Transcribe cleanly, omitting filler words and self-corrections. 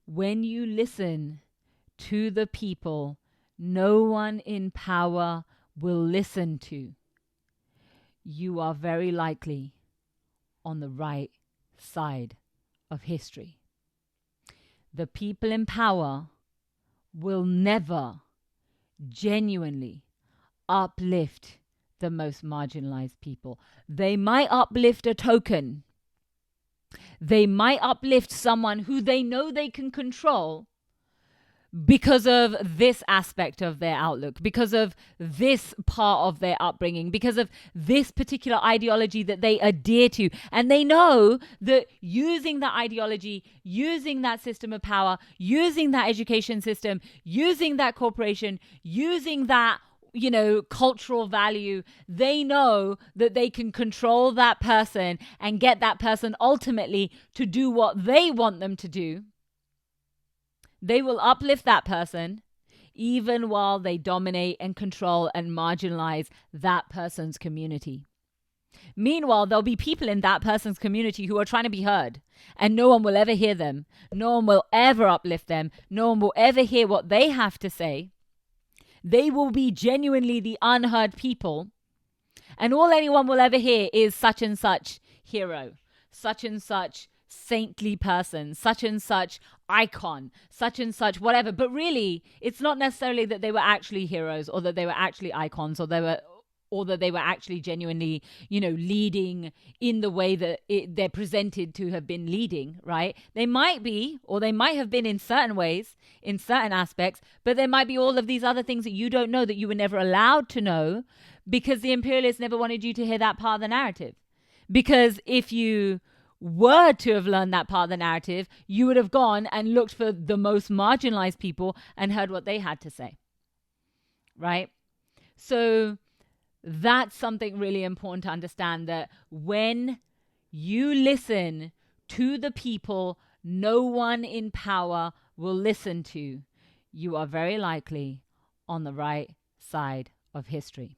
When you listen to the people no one in power will listen to, you are very likely on the right side of history. The people in power will never genuinely uplift the most marginalized people. They might uplift a token. They might uplift someone who they know they can control because of this aspect of their outlook, because of this part of their upbringing, because of this particular ideology that they adhere to. And they know that using that ideology, using that system of power, using that education system, using that corporation, using that cultural value, they know that they can control that person and get that person ultimately to do what they want them to do. They will uplift that person even while they dominate and control and marginalize that person's community. Meanwhile, there'll be people in that person's community who are trying to be heard, and no one will ever hear them. No one will ever uplift them. No one will ever hear what they have to say. They will be genuinely the unheard people. And all anyone will ever hear is such and such hero, such and such saintly person, such and such icon, such and such whatever. But really, it's not necessarily that they were actually heroes or that they were actually icons or that they were actually genuinely, leading in the way that they're presented to have been leading, right? They might be, or they might have been in certain ways, in certain aspects, but there might be all of these other things that you don't know, that you were never allowed to know because the imperialists never wanted you to hear that part of the narrative. Because if you were to have learned that part of the narrative, you would have gone and looked for the most marginalized people and heard what they had to say, right? So that's something really important to understand, that when you listen to the people no one in power will listen to, you are very likely on the right side of history.